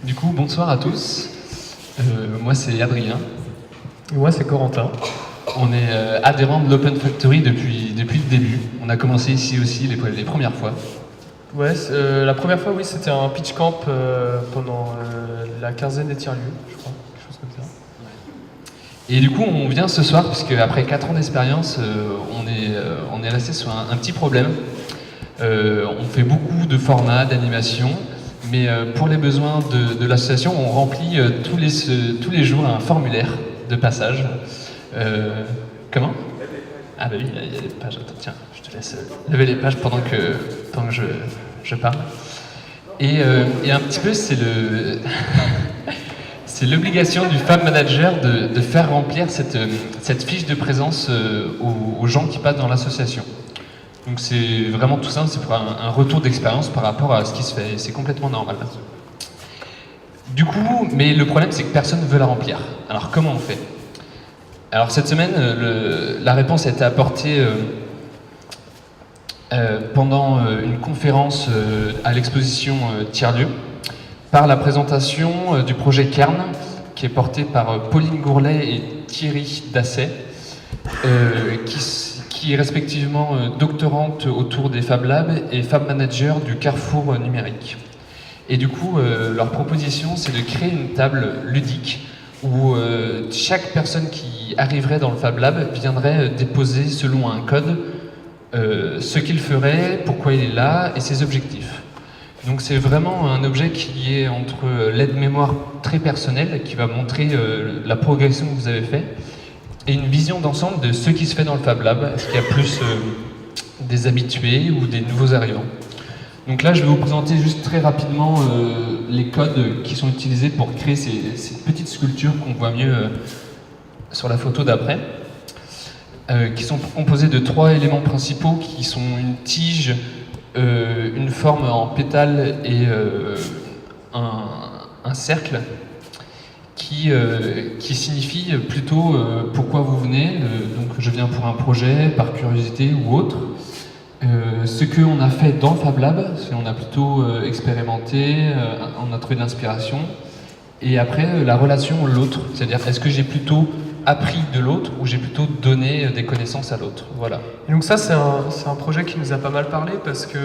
Du coup, bonsoir à tous. Moi, c'est Adrien. Et moi, c'est Corentin. On est adhérents de l'Open Factory depuis le début. On a commencé ici aussi les premières fois. Ouais, la première fois, oui, c'était un pitch camp pendant la quinzaine des tiers-lieux, je crois, quelque chose comme ça. Et du coup, on vient ce soir, puisque après 4 ans d'expérience, on est resté sur un petit problème. On fait beaucoup de formats, d'animations, mais pour les besoins de l'association, on remplit tous les jours un formulaire de passage. Comment ? Ah bah oui, il y a des pages. Attends, tiens, je te laisse lever les pages pendant que je parle. Et un petit peu, c'est c'est l'obligation du Fab Manager de faire remplir cette fiche de présence aux gens qui passent dans l'association. Donc c'est vraiment tout simple, c'est pour un retour d'expérience par rapport à ce qui se fait, et c'est complètement normal. Du coup, mais le problème c'est que personne ne veut la remplir. Alors comment on fait ? Alors cette semaine, la réponse a été apportée pendant une conférence à l'exposition Tiers-Lieux par la présentation du projet Kern, qui est porté par Pauline Gourlet et Thierry Dasset, qui est respectivement doctorante autour des Fab Labs et Fab Manager du Carrefour numérique. Et du coup, leur proposition, c'est de créer une table ludique où chaque personne qui arriverait dans le Fab Lab viendrait déposer selon un code ce qu'il ferait, pourquoi il est là et ses objectifs. Donc c'est vraiment un objet qui est entre l'aide-mémoire très personnelle, qui va montrer la progression que vous avez fait, et une vision d'ensemble de ce qui se fait dans le Fab Lab. Est-ce qu'il y a plus des habitués ou des nouveaux arrivants ? Donc là, je vais vous présenter juste très rapidement les codes qui sont utilisés pour créer ces petites sculptures qu'on voit mieux sur la photo d'après, qui sont composées de 3 éléments principaux qui sont une tige, une forme en pétale et un cercle qui signifie plutôt pourquoi vous venez. Donc je viens pour un projet, par curiosité ou autre. Ce qu'on a fait dans le Fab Lab, c'est qu'on a plutôt expérimenté, on a trouvé de l'inspiration. Et après, la relation à l'autre, c'est-à-dire est-ce que j'ai plutôt appris de l'autre ou j'ai plutôt donné des connaissances à l'autre. Voilà. Et donc ça, c'est un projet qui nous a pas mal parlé parce que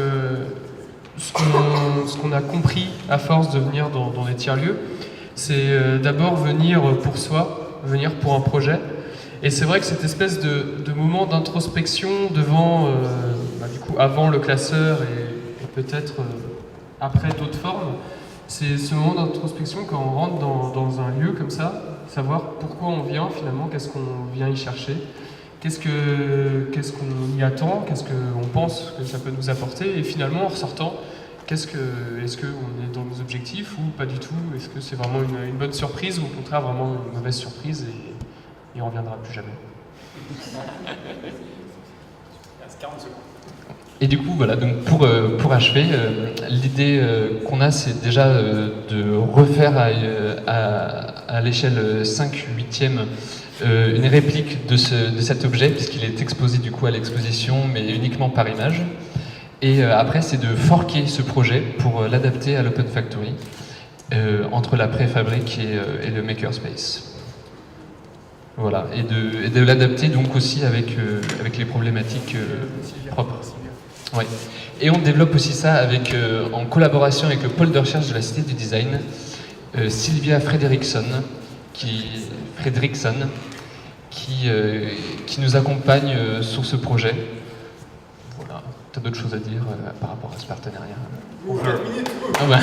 ce qu'on a compris à force de venir dans les tiers-lieux, c'est d'abord venir pour soi, venir pour un projet. Et c'est vrai que cette espèce de moment d'introspection devant, du coup, avant le classeur et peut-être après d'autres formes, c'est ce moment d'introspection quand on rentre dans un lieu comme ça, savoir pourquoi on vient finalement, qu'est-ce qu'on vient y chercher, qu'est-ce qu'on y attend, qu'est-ce qu'on pense que ça peut nous apporter, et finalement en ressortant, est-ce qu'on est dans nos objectifs ou pas du tout, est-ce que c'est vraiment une bonne surprise ou au contraire vraiment une mauvaise surprise et on ne reviendra plus jamais. Et du coup, voilà, donc pour achever, l'idée qu'on a, c'est déjà de refaire à l'échelle 5/8e une réplique de cet objet, puisqu'il est exposé du coup à l'exposition, mais uniquement par image. Et après, c'est de forquer ce projet pour l'adapter à l'Open Factory, entre la préfabrique et le makerspace. Voilà, et de l'adapter donc aussi avec les problématiques propres. Ouais. Et on développe aussi ça en collaboration avec le pôle de recherche de la Cité du Design, Sylvia Fredriksson, qui nous accompagne sur ce projet. Voilà. T'as d'autres choses à dire par rapport à ce partenariat ? Oh, 4 minutes. Ah ouais.